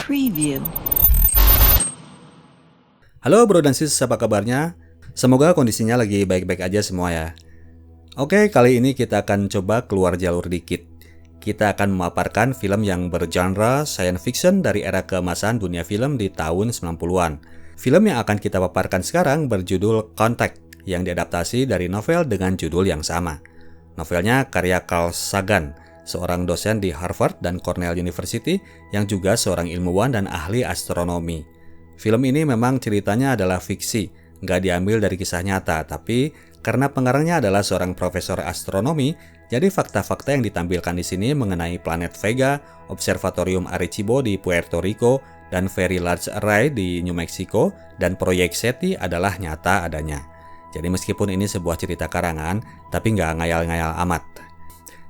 Preview. Halo bro dan sis, apa kabarnya? Semoga kondisinya lagi baik-baik aja semua ya. Oke, kali ini kita akan coba keluar jalur dikit. Kita akan memaparkan film yang bergenre science fiction dari era keemasan dunia film di tahun 90-an. Film yang akan kita paparkan sekarang berjudul Contact, yang diadaptasi dari novel dengan judul yang sama. Novelnya karya Carl Sagan, seorang dosen di Harvard dan Cornell University yang juga seorang ilmuwan dan ahli astronomi. Film ini memang ceritanya adalah fiksi, nggak diambil dari kisah nyata, tapi karena pengarangnya adalah seorang profesor astronomi, jadi fakta-fakta yang ditampilkan di sini mengenai planet Vega, Observatorium Arecibo di Puerto Rico, dan Very Large Array di New Mexico, dan proyek SETI adalah nyata adanya. Jadi meskipun ini sebuah cerita karangan, tapi nggak ngayal-ngayal amat.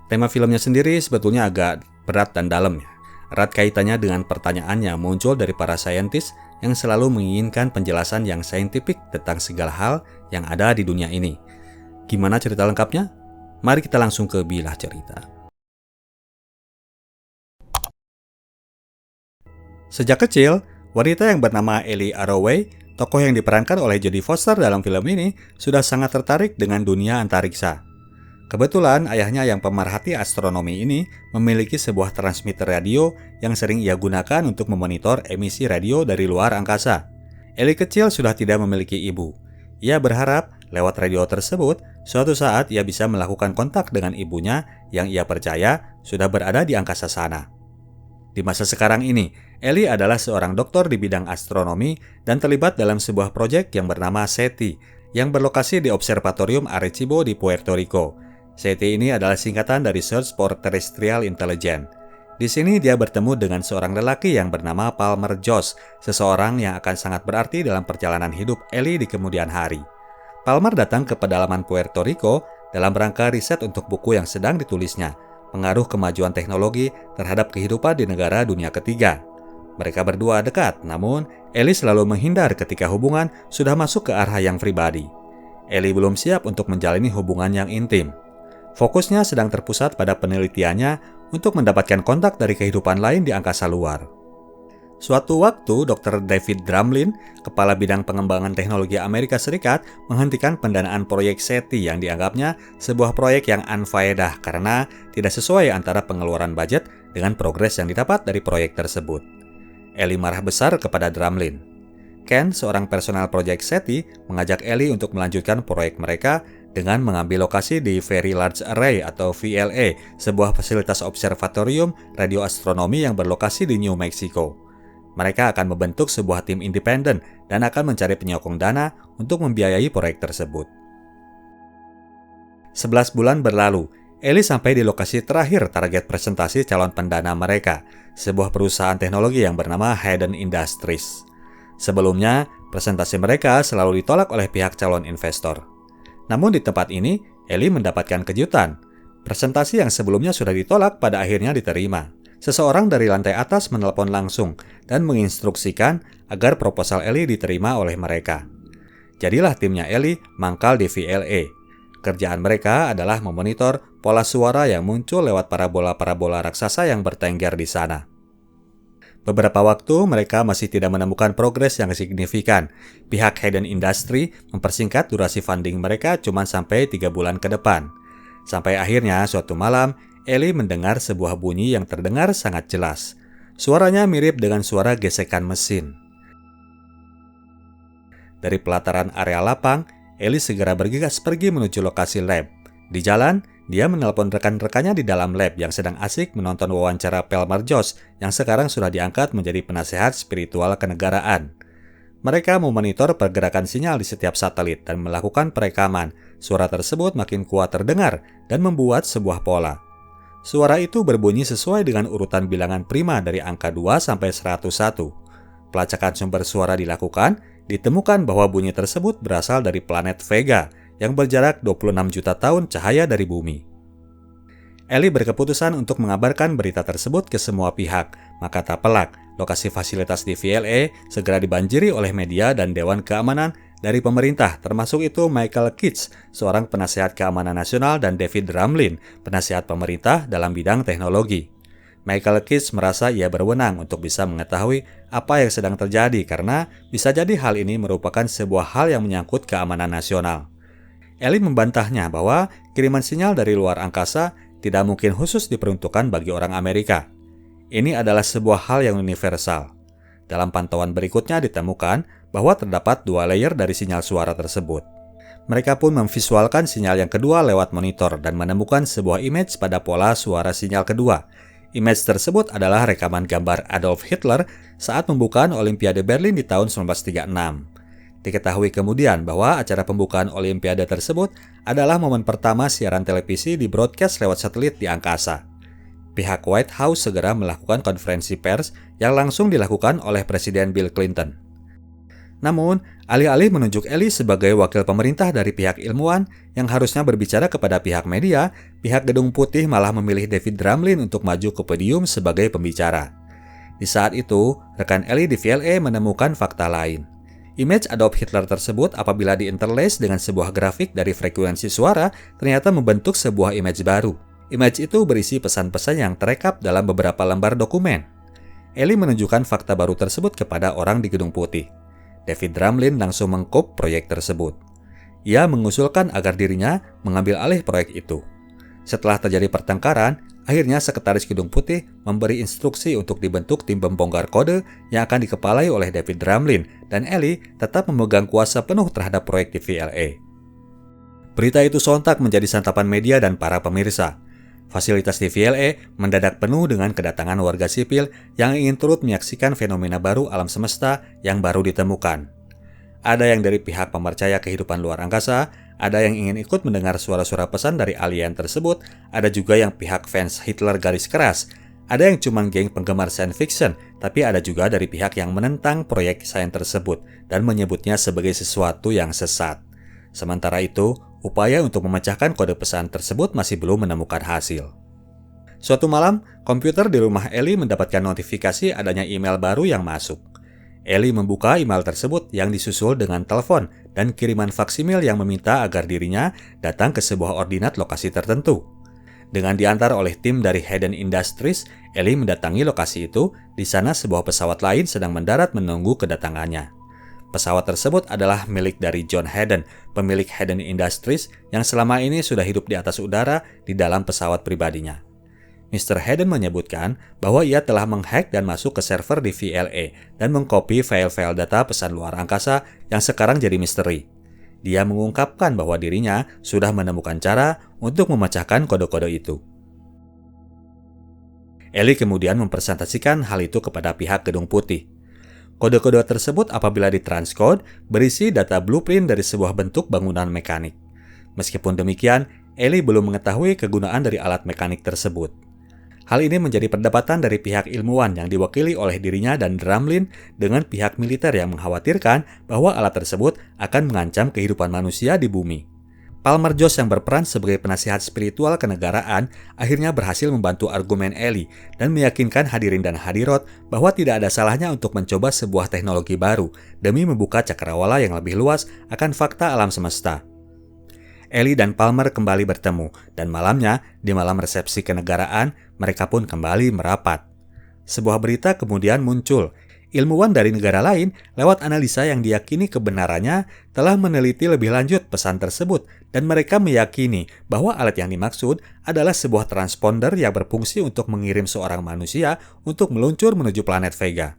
Tema filmnya sendiri sebetulnya agak berat dan dalam ya. Erat kaitannya dengan pertanyaan yang muncul dari para saintis yang selalu menginginkan penjelasan yang saintifik tentang segala hal yang ada di dunia ini. Gimana cerita lengkapnya? Mari kita langsung ke bilah cerita. Sejak kecil, wanita yang bernama Ellie Arroway, tokoh yang diperankan oleh Jodie Foster dalam film ini, sudah sangat tertarik dengan dunia antariksa. Kebetulan ayahnya yang pemerhati astronomi ini memiliki sebuah transmitter radio yang sering ia gunakan untuk memonitor emisi radio dari luar angkasa. Ellie kecil sudah tidak memiliki ibu. Ia berharap lewat radio tersebut, suatu saat ia bisa melakukan kontak dengan ibunya yang ia percaya sudah berada di angkasa sana. Di masa sekarang ini, Ellie adalah seorang doktor di bidang astronomi dan terlibat dalam sebuah proyek yang bernama SETI yang berlokasi di Observatorium Arecibo di Puerto Rico. SETI ini adalah singkatan dari Search for Terrestrial Intelligence. Di sini dia bertemu dengan seorang lelaki yang bernama Palmer Joss, seseorang yang akan sangat berarti dalam perjalanan hidup Ellie di kemudian hari. Palmer datang ke pedalaman Puerto Rico dalam rangka riset untuk buku yang sedang ditulisnya, pengaruh kemajuan teknologi terhadap kehidupan di negara dunia ketiga. Mereka berdua dekat, namun Ellie selalu menghindar ketika hubungan sudah masuk ke arah yang pribadi. Ellie belum siap untuk menjalani hubungan yang intim. Fokusnya sedang terpusat pada penelitiannya untuk mendapatkan kontak dari kehidupan lain di angkasa luar. Suatu waktu, Dr. David Dramlin, kepala bidang pengembangan teknologi Amerika Serikat, menghentikan pendanaan proyek SETI yang dianggapnya sebuah proyek yang unfaedah karena tidak sesuai antara pengeluaran budget dengan progres yang didapat dari proyek tersebut. Ellie marah besar kepada Dramlin. Ken, seorang personal proyek SETI, mengajak Ellie untuk melanjutkan proyek mereka dengan mengambil lokasi di Very Large Array atau VLA, sebuah fasilitas observatorium radioastronomi yang berlokasi di New Mexico. Mereka akan membentuk sebuah tim independen dan akan mencari penyokong dana untuk membiayai proyek tersebut. 11 bulan berlalu, Ellie sampai di lokasi terakhir target presentasi calon pendana mereka, sebuah perusahaan teknologi yang bernama Hayden Industries. Sebelumnya, presentasi mereka selalu ditolak oleh pihak calon investor. Namun di tempat ini, Ellie mendapatkan kejutan. Presentasi yang sebelumnya sudah ditolak pada akhirnya diterima. Seseorang dari lantai atas menelpon langsung dan menginstruksikan agar proposal Ellie diterima oleh mereka. Jadilah timnya Ellie mangkal di VLA. Kerjaan mereka adalah memonitor pola suara yang muncul lewat parabola-parabola raksasa yang bertengger di sana. Beberapa waktu mereka masih tidak menemukan progres yang signifikan. Pihak Hayden Industry mempersingkat durasi funding mereka cuma sampai 3 bulan ke depan. Sampai akhirnya suatu malam, Ellie mendengar sebuah bunyi yang terdengar sangat jelas. Suaranya mirip dengan suara gesekan mesin. Dari pelataran area lapang, Ellie segera bergegas pergi menuju lokasi lab. Di jalan, dia menelpon rekan-rekannya di dalam lab yang sedang asik menonton wawancara Palmer Joss yang sekarang sudah diangkat menjadi penasehat spiritual kenegaraan. Mereka memonitor pergerakan sinyal di setiap satelit dan melakukan perekaman. Suara tersebut makin kuat terdengar dan membuat sebuah pola. Suara itu berbunyi sesuai dengan urutan bilangan prima dari angka 2 sampai 101. Pelacakan sumber suara dilakukan, ditemukan bahwa bunyi tersebut berasal dari planet Vega yang berjarak 26 juta tahun cahaya dari bumi. Ellie berkeputusan untuk mengabarkan berita tersebut ke semua pihak, maka tak pelak, lokasi fasilitas di VLA segera dibanjiri oleh media dan Dewan Keamanan dari pemerintah, termasuk itu Michael Kitts, seorang penasehat keamanan nasional, dan David Dramlin, penasehat pemerintah dalam bidang teknologi. Michael Kish merasa ia berwenang untuk bisa mengetahui apa yang sedang terjadi karena bisa jadi hal ini merupakan sebuah hal yang menyangkut keamanan nasional. Ellie membantahnya bahwa kiriman sinyal dari luar angkasa tidak mungkin khusus diperuntukkan bagi orang Amerika. Ini adalah sebuah hal yang universal. Dalam pantauan berikutnya ditemukan bahwa terdapat 2 layer dari sinyal suara tersebut. Mereka pun memvisualkan sinyal yang kedua lewat monitor dan menemukan sebuah image pada pola suara sinyal kedua. Image tersebut adalah rekaman gambar Adolf Hitler saat pembukaan Olimpiade Berlin di tahun 1936. Diketahui kemudian bahwa acara pembukaan Olimpiade tersebut adalah momen pertama siaran televisi di broadcast lewat satelit di angkasa. Pihak White House segera melakukan konferensi pers yang langsung dilakukan oleh Presiden Bill Clinton. Namun, alih-alih menunjuk Ellie sebagai wakil pemerintah dari pihak ilmuwan yang harusnya berbicara kepada pihak media, pihak Gedung Putih malah memilih David Drumlin untuk maju ke podium sebagai pembicara. Di saat itu, rekan Ellie di VLA menemukan fakta lain. Image Adolf Hitler tersebut apabila diinterlace dengan sebuah grafik dari frekuensi suara ternyata membentuk sebuah image baru. Image itu berisi pesan-pesan yang terekap dalam beberapa lembar dokumen. Ellie menunjukkan fakta baru tersebut kepada orang di Gedung Putih. David Drumlin langsung mengkop proyek tersebut. Ia mengusulkan agar dirinya mengambil alih proyek itu. Setelah terjadi pertengkaran, akhirnya Sekretaris Gedung Putih memberi instruksi untuk dibentuk tim pembongkar kode yang akan dikepalai oleh David Drumlin, dan Ellie tetap memegang kuasa penuh terhadap proyek di VLA. Berita itu sontak menjadi santapan media dan para pemirsa. Fasilitas di VLA mendadak penuh dengan kedatangan warga sipil yang ingin turut menyaksikan fenomena baru alam semesta yang baru ditemukan. Ada yang dari pihak pemercaya kehidupan luar angkasa, ada yang ingin ikut mendengar suara-suara pesan dari alien tersebut, ada juga yang pihak fans Hitler garis keras, ada yang cuma geng penggemar science fiction, tapi ada juga dari pihak yang menentang proyek sains tersebut dan menyebutnya sebagai sesuatu yang sesat. Sementara itu, upaya untuk memecahkan kode pesan tersebut masih belum menemukan hasil. Suatu malam, komputer di rumah Ellie mendapatkan notifikasi adanya email baru yang masuk. Ellie membuka email tersebut yang disusul dengan telepon dan kiriman faksimil yang meminta agar dirinya datang ke sebuah ordinat lokasi tertentu. Dengan diantar oleh tim dari Hayden Industries, Ellie mendatangi lokasi itu. Di sana sebuah pesawat lain sedang mendarat menunggu kedatangannya. Pesawat tersebut adalah milik dari John Hayden, pemilik Hayden Industries yang selama ini sudah hidup di atas udara di dalam pesawat pribadinya. Mr. Hayden menyebutkan bahwa ia telah menghack dan masuk ke server di VLA dan mengcopy file-file data pesan luar angkasa yang sekarang jadi misteri. Dia mengungkapkan bahwa dirinya sudah menemukan cara untuk memecahkan kode-kode itu. Ellie kemudian mempresentasikan hal itu kepada pihak Gedung Putih. Kode-kode tersebut apabila ditranskode berisi data blueprint dari sebuah bentuk bangunan mekanik. Meskipun demikian, Ellie belum mengetahui kegunaan dari alat mekanik tersebut. Hal ini menjadi perdebatan dari pihak ilmuwan yang diwakili oleh dirinya dan Drumlin dengan pihak militer yang mengkhawatirkan bahwa alat tersebut akan mengancam kehidupan manusia di bumi. Palmer Joss yang berperan sebagai penasihat spiritual kenegaraan akhirnya berhasil membantu argumen Ellie dan meyakinkan hadirin dan hadirat bahwa tidak ada salahnya untuk mencoba sebuah teknologi baru demi membuka cakrawala yang lebih luas akan fakta alam semesta. Ellie dan Palmer kembali bertemu dan malamnya, di malam resepsi kenegaraan, mereka pun kembali merapat. Sebuah berita kemudian muncul. Ilmuwan dari negara lain, lewat analisa yang diyakini kebenarannya, telah meneliti lebih lanjut pesan tersebut dan mereka meyakini bahwa alat yang dimaksud adalah sebuah transponder yang berfungsi untuk mengirim seorang manusia untuk meluncur menuju planet Vega.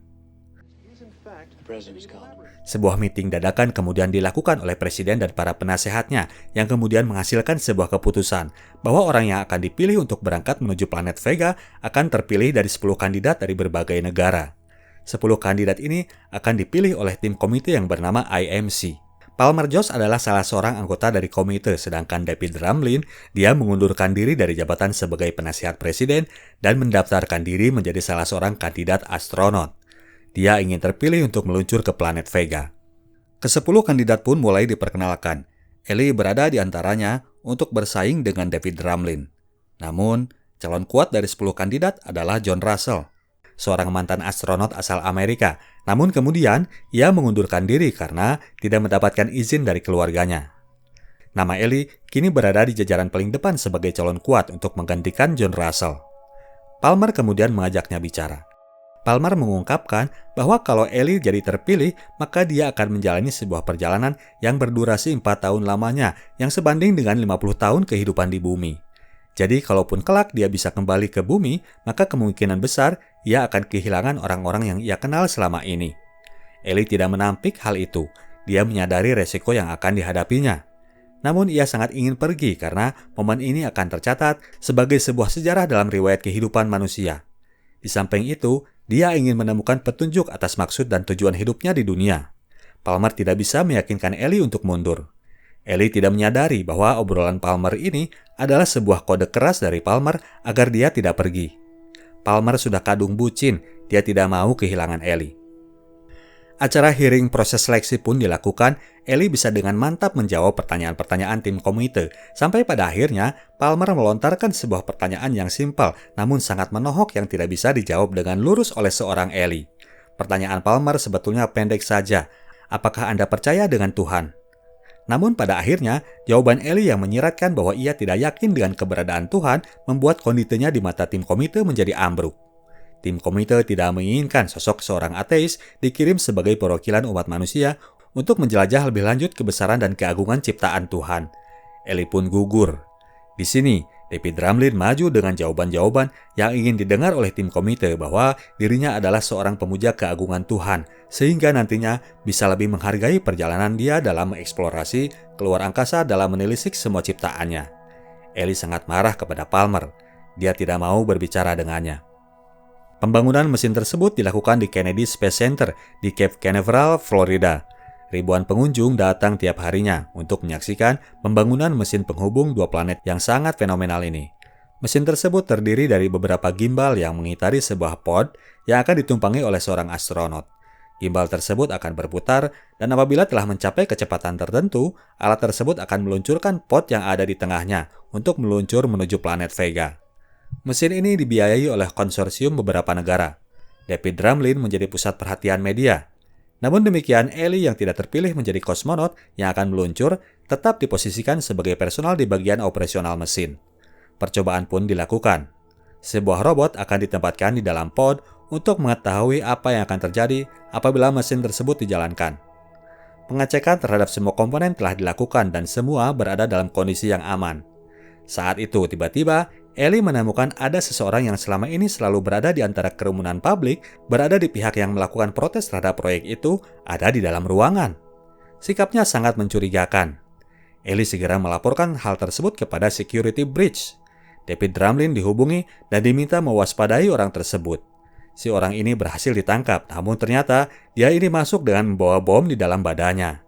Sebuah meeting dadakan kemudian dilakukan oleh presiden dan para penasehatnya yang kemudian menghasilkan sebuah keputusan bahwa orang yang akan dipilih untuk berangkat menuju planet Vega akan terpilih dari 10 kandidat dari berbagai negara. 10 kandidat ini akan dipilih oleh tim komite yang bernama IMC. Palmer Joss adalah salah seorang anggota dari komite, sedangkan David Drumlin, dia mengundurkan diri dari jabatan sebagai penasihat presiden dan mendaftarkan diri menjadi salah seorang kandidat astronot. Dia ingin terpilih untuk meluncur ke planet Vega. Ke-10 kandidat pun mulai diperkenalkan. Ellie berada di antaranya untuk bersaing dengan David Drumlin. Namun, calon kuat dari 10 kandidat adalah John Russell, seorang mantan astronot asal Amerika. Namun kemudian, ia mengundurkan diri karena tidak mendapatkan izin dari keluarganya. Nama Ellie kini berada di jajaran paling depan sebagai calon kuat untuk menggantikan John Russell. Palmer kemudian mengajaknya bicara. Palmer mengungkapkan bahwa kalau Ellie jadi terpilih, maka dia akan menjalani sebuah perjalanan yang berdurasi 4 tahun lamanya, yang sebanding dengan 50 tahun kehidupan di bumi. Jadi kalaupun kelak dia bisa kembali ke bumi, maka kemungkinan besar ia akan kehilangan orang-orang yang ia kenal selama ini. Ellie tidak menampik hal itu. Dia menyadari resiko yang akan dihadapinya. Namun ia sangat ingin pergi karena momen ini akan tercatat sebagai sebuah sejarah dalam riwayat kehidupan manusia. Di samping itu, dia ingin menemukan petunjuk atas maksud dan tujuan hidupnya di dunia. Palmer tidak bisa meyakinkan Ellie untuk mundur. Ellie tidak menyadari bahwa obrolan Palmer ini adalah sebuah kode keras dari Palmer agar dia tidak pergi. Palmer sudah kadung bucin, dia tidak mau kehilangan Ellie. Acara hearing proses seleksi pun dilakukan. Ellie bisa dengan mantap menjawab pertanyaan-pertanyaan tim komite, sampai pada akhirnya Palmer melontarkan sebuah pertanyaan yang simpel namun sangat menohok yang tidak bisa dijawab dengan lurus oleh seorang Ellie. Pertanyaan Palmer sebetulnya pendek saja. Apakah Anda percaya dengan Tuhan? Namun pada akhirnya, jawaban Ellie yang menyiratkan bahwa ia tidak yakin dengan keberadaan Tuhan membuat konditenya di mata tim komite menjadi ambruk. Tim komite tidak menginginkan sosok seorang ateis dikirim sebagai perwakilan umat manusia untuk menjelajah lebih lanjut kebesaran dan keagungan ciptaan Tuhan. Ellie pun gugur. Di sini, David Drumlin maju dengan jawaban-jawaban yang ingin didengar oleh tim komite bahwa dirinya adalah seorang pemuja keagungan Tuhan, sehingga nantinya bisa lebih menghargai perjalanan dia dalam mengeksplorasi keluar angkasa dalam menelisik semua ciptaannya. Ellie sangat marah kepada Palmer. Dia tidak mau berbicara dengannya. Pembangunan mesin tersebut dilakukan di Kennedy Space Center di Cape Canaveral, Florida. Ribuan pengunjung datang tiap harinya untuk menyaksikan pembangunan mesin penghubung dua planet yang sangat fenomenal ini. Mesin tersebut terdiri dari beberapa gimbal yang mengitari sebuah pod yang akan ditumpangi oleh seorang astronot. Gimbal tersebut akan berputar dan apabila telah mencapai kecepatan tertentu, alat tersebut akan meluncurkan pod yang ada di tengahnya untuk meluncur menuju planet Vega. Mesin ini dibiayai oleh konsorsium beberapa negara. David Drumlin menjadi pusat perhatian media. Namun demikian, Ellie yang tidak terpilih menjadi kosmonot yang akan meluncur tetap diposisikan sebagai personal di bagian operasional mesin. Percobaan pun dilakukan. Sebuah robot akan ditempatkan di dalam pod untuk mengetahui apa yang akan terjadi apabila mesin tersebut dijalankan. Pengecekan terhadap semua komponen telah dilakukan dan semua berada dalam kondisi yang aman. Saat itu tiba-tiba Ellie menemukan ada seseorang yang selama ini selalu berada di antara kerumunan publik, berada di pihak yang melakukan protes terhadap proyek itu, ada di dalam ruangan. Sikapnya sangat mencurigakan. Ellie segera melaporkan hal tersebut kepada Security Bridge. David Drumlin dihubungi dan diminta mewaspadai orang tersebut. Si orang ini berhasil ditangkap, namun ternyata dia ini masuk dengan membawa bom di dalam badannya.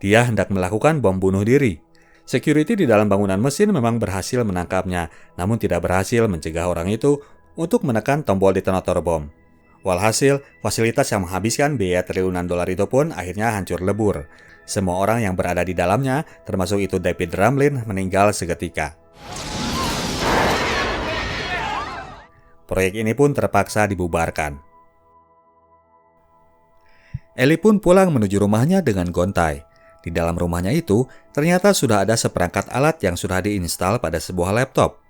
Dia hendak melakukan bom bunuh diri. Security di dalam bangunan mesin memang berhasil menangkapnya, namun tidak berhasil mencegah orang itu untuk menekan tombol detonator bom. Walhasil, fasilitas yang menghabiskan biaya triliunan dolar itu pun akhirnya hancur lebur. Semua orang yang berada di dalamnya, termasuk itu David Drumlin, meninggal seketika. Proyek ini pun terpaksa dibubarkan. Ellie pun pulang menuju rumahnya dengan gontai. Di dalam rumahnya itu, ternyata sudah ada seperangkat alat yang sudah diinstal pada sebuah laptop.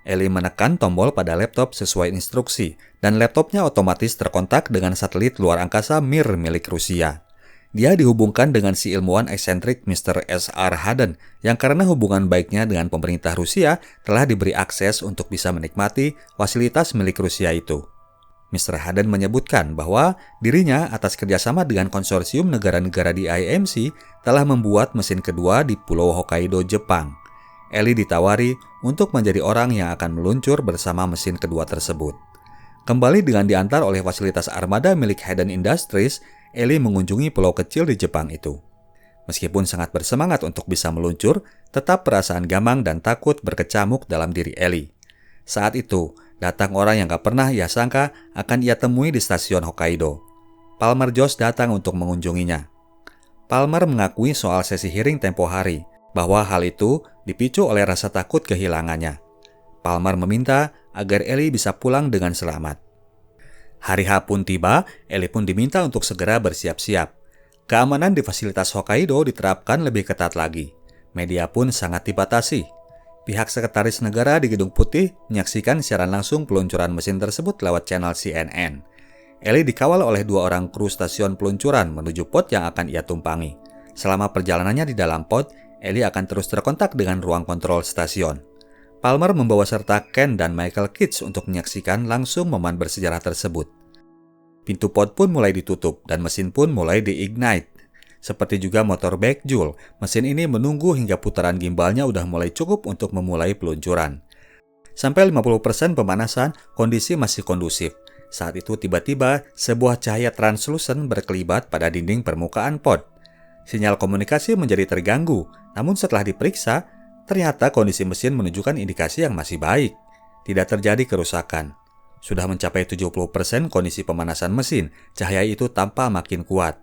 Ellie menekan tombol pada laptop sesuai instruksi, dan laptopnya otomatis terkontak dengan satelit luar angkasa Mir milik Rusia. Dia dihubungkan dengan si ilmuwan eksentrik Mr. S.R. Haden, yang karena hubungan baiknya dengan pemerintah Rusia telah diberi akses untuk bisa menikmati fasilitas milik Rusia itu. Mr. Haden menyebutkan bahwa dirinya atas kerjasama dengan konsorsium negara-negara di IMC telah membuat mesin kedua di Pulau Hokkaido, Jepang. Ellie ditawari untuk menjadi orang yang akan meluncur bersama mesin kedua tersebut. Kembali dengan diantar oleh fasilitas armada milik Haden Industries, Ellie mengunjungi pulau kecil di Jepang itu. Meskipun sangat bersemangat untuk bisa meluncur, tetap perasaan gamang dan takut berkecamuk dalam diri Ellie. Saat itu, datang orang yang gak pernah ia sangka akan ia temui di stasiun Hokkaido. Palmer Joss datang untuk mengunjunginya. Palmer mengakui soal sesi hearing tempo hari, bahwa hal itu dipicu oleh rasa takut kehilangannya. Palmer meminta agar Ellie bisa pulang dengan selamat. Hari H pun tiba, Ellie pun diminta untuk segera bersiap-siap. Keamanan di fasilitas Hokkaido diterapkan lebih ketat lagi. Media pun sangat dibatasi. Pihak Sekretaris Negara di Gedung Putih menyaksikan siaran langsung peluncuran mesin tersebut lewat channel CNN. Ellie dikawal oleh 2 orang kru stasiun peluncuran menuju pod yang akan ia tumpangi. Selama perjalanannya di dalam pod, Ellie akan terus terkontak dengan ruang kontrol stasiun. Palmer membawa serta Ken dan Michael Kitts untuk menyaksikan langsung momen bersejarah tersebut. Pintu pod pun mulai ditutup dan mesin pun mulai di-ignite. Seperti juga motor backjoule, mesin ini menunggu hingga putaran gimbalnya udah mulai cukup untuk memulai peluncuran. Sampai 50% pemanasan, kondisi masih kondusif. Saat itu tiba-tiba sebuah cahaya translucent berkelibat pada dinding permukaan pod. Sinyal komunikasi menjadi terganggu, namun setelah diperiksa, ternyata kondisi mesin menunjukkan indikasi yang masih baik. Tidak terjadi kerusakan. Sudah mencapai 70% kondisi pemanasan mesin, cahaya itu tampak makin kuat.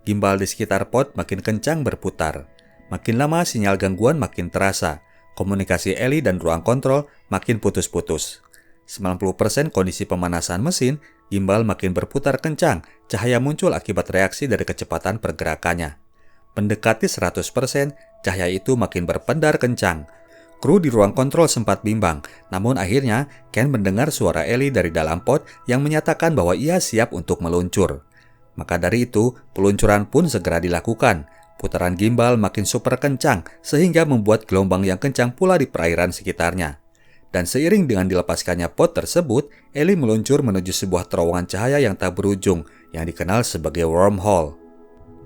Gimbal di sekitar pod makin kencang berputar. Makin lama sinyal gangguan makin terasa. Komunikasi Ellie dan ruang kontrol makin putus-putus. 90% kondisi pemanasan mesin, gimbal makin berputar kencang, cahaya muncul akibat reaksi dari kecepatan pergerakannya. Mendekati 100%, cahaya itu makin berpendar kencang. Kru di ruang kontrol sempat bimbang, namun akhirnya Ken mendengar suara Ellie dari dalam pod yang menyatakan bahwa ia siap untuk meluncur. Maka dari itu, peluncuran pun segera dilakukan. Putaran gimbal makin super kencang sehingga membuat gelombang yang kencang pula di perairan sekitarnya. Dan seiring dengan dilepaskannya pod tersebut, Ellie meluncur menuju sebuah terowongan cahaya yang tak berujung yang dikenal sebagai wormhole.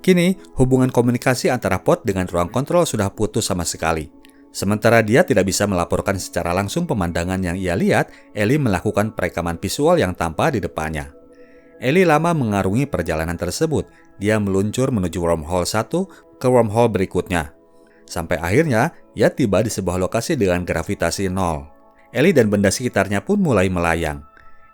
Kini, hubungan komunikasi antara pod dengan ruang kontrol sudah putus sama sekali. Sementara dia tidak bisa melaporkan secara langsung pemandangan yang ia lihat, Ellie melakukan perekaman visual yang tampak di depannya. Ellie lama mengarungi perjalanan tersebut. Dia meluncur menuju wormhole 1 ke wormhole berikutnya. Sampai akhirnya, ia tiba di sebuah lokasi dengan gravitasi 0. Ellie dan benda sekitarnya pun mulai melayang.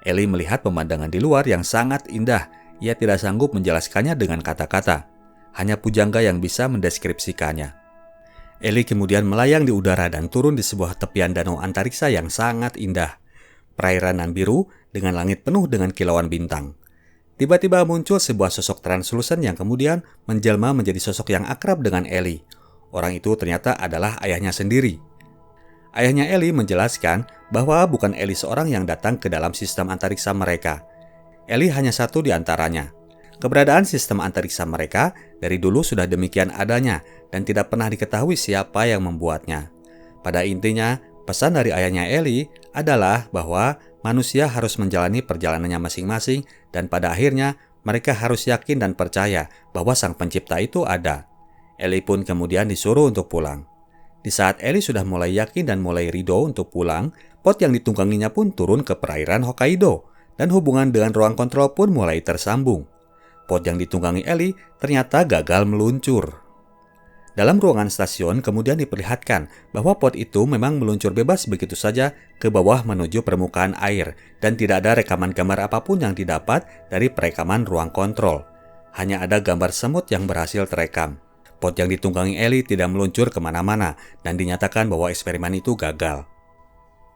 Ellie melihat pemandangan di luar yang sangat indah. Ia tidak sanggup menjelaskannya dengan kata-kata. Hanya pujangga yang bisa mendeskripsikannya. Ellie kemudian melayang di udara dan turun di sebuah tepian danau antariksa yang sangat indah. Perairan nan biru dengan langit penuh dengan kilauan bintang. Tiba-tiba muncul sebuah sosok translucent yang kemudian menjelma menjadi sosok yang akrab dengan Ellie. Orang itu ternyata adalah ayahnya sendiri. Ayahnya Ellie menjelaskan bahwa bukan Ellie seorang yang datang ke dalam sistem antariksa mereka. Ellie hanya satu di antaranya. Keberadaan sistem antariksa mereka dari dulu sudah demikian adanya dan tidak pernah diketahui siapa yang membuatnya. Pada intinya, pesan dari ayahnya Ellie adalah bahwa manusia harus menjalani perjalanannya masing-masing dan pada akhirnya mereka harus yakin dan percaya bahwa sang pencipta itu ada. Ellie pun kemudian disuruh untuk pulang. Di saat Ellie sudah mulai yakin dan mulai ridho untuk pulang, pod yang ditungganginya pun turun ke perairan Hokkaido dan hubungan dengan ruang kontrol pun mulai tersambung. Pod yang ditunggangi Ellie ternyata gagal meluncur. Dalam ruangan stasiun kemudian diperlihatkan bahwa pod itu memang meluncur bebas begitu saja ke bawah menuju permukaan air dan tidak ada rekaman gambar apapun yang didapat dari perekaman ruang kontrol. Hanya ada gambar semut yang berhasil terekam. Pod yang ditunggangi Ellie tidak meluncur kemana-mana dan dinyatakan bahwa eksperimen itu gagal.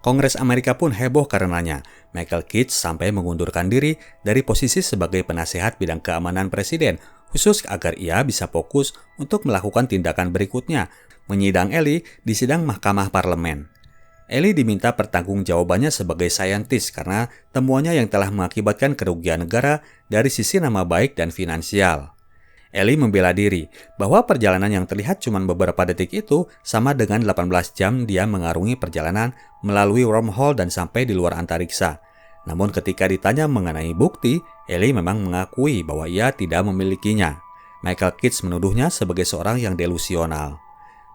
Kongres Amerika pun heboh karenanya. Michael Kitts sampai mengundurkan diri dari posisi sebagai penasehat bidang keamanan presiden, khusus agar ia bisa fokus untuk melakukan tindakan berikutnya, menyidang Ellie di sidang Mahkamah Parlemen. Ellie diminta pertanggungjawabannya sebagai saintis karena temuannya yang telah mengakibatkan kerugian negara dari sisi nama baik dan finansial. Ellie membela diri bahwa perjalanan yang terlihat cuma beberapa detik itu sama dengan 18 jam dia mengarungi perjalanan melalui wormhole dan sampai di luar antariksa. Namun ketika ditanya mengenai bukti, Ellie memang mengakui bahwa ia tidak memilikinya. Michael Kitts menuduhnya sebagai seorang yang delusional.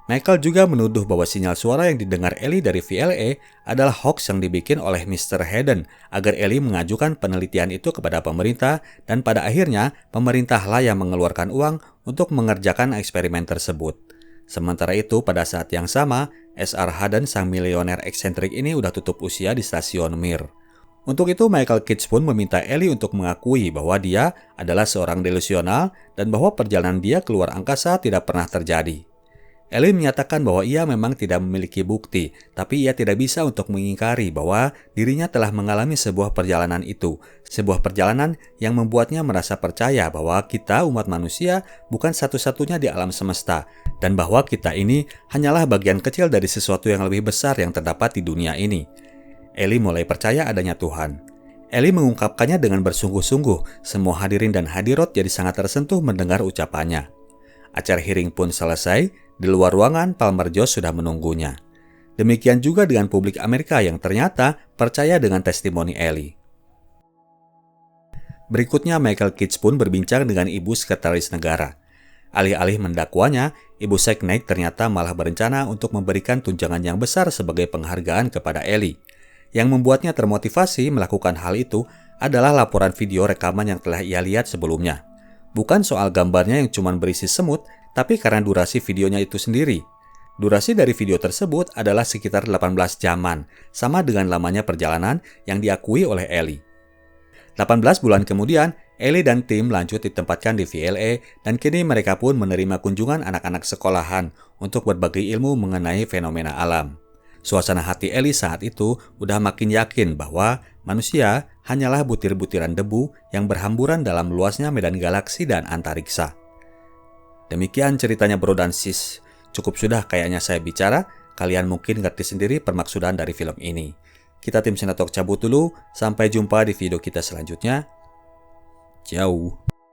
Michael juga menuduh bahwa sinyal suara yang didengar Ellie dari VLA adalah hoax yang dibikin oleh Mr. Hayden agar Ellie mengajukan penelitian itu kepada pemerintah dan pada akhirnya pemerintahlah yang mengeluarkan uang untuk mengerjakan eksperimen tersebut. Sementara itu pada saat yang sama, S.R. Hayden sang milioner eksentrik ini udah tutup usia di stasiun Mir. Untuk itu Michael Kitts pun meminta Ellie untuk mengakui bahwa dia adalah seorang delusional dan bahwa perjalanan dia keluar angkasa tidak pernah terjadi. Ellie menyatakan bahwa ia memang tidak memiliki bukti, tapi ia tidak bisa untuk mengingkari bahwa dirinya telah mengalami sebuah perjalanan itu. Sebuah perjalanan yang membuatnya merasa percaya bahwa kita umat manusia bukan satu-satunya di alam semesta, dan bahwa kita ini hanyalah bagian kecil dari sesuatu yang lebih besar yang terdapat di dunia ini. Ellie mulai percaya adanya Tuhan. Ellie mengungkapkannya dengan bersungguh-sungguh. Semua hadirin dan hadirat jadi sangat tersentuh mendengar ucapannya. Acara hearing pun selesai. Di luar ruangan, Palmer Jost sudah menunggunya. Demikian juga dengan publik Amerika yang ternyata percaya dengan testimoni Ellie. Berikutnya, Michael Kitts pun berbincang dengan Ibu Sekretaris Negara. Alih-alih mendakwanya, Ibu Seknek ternyata malah berencana untuk memberikan tunjangan yang besar sebagai penghargaan kepada Ellie. Yang membuatnya termotivasi melakukan hal itu adalah laporan video rekaman yang telah ia lihat sebelumnya. Bukan soal gambarnya yang cuma berisi semut, tapi karena durasi videonya itu sendiri. Durasi dari video tersebut adalah sekitar 18 jaman, sama dengan lamanya perjalanan yang diakui oleh Ellie. 18 bulan kemudian, Ellie dan tim lanjut ditempatkan di VLA dan kini mereka pun menerima kunjungan anak-anak sekolahan untuk berbagi ilmu mengenai fenomena alam. Suasana hati Ellie saat itu udah makin yakin bahwa manusia hanyalah butir-butiran debu yang berhamburan dalam luasnya medan galaksi dan antariksa. Demikian ceritanya Bro dan Sis. Cukup sudah kayaknya saya bicara, kalian mungkin ngerti sendiri permaksudan dari film ini. Kita tim Sinetalk cabut dulu, sampai jumpa di video kita selanjutnya. Ciao.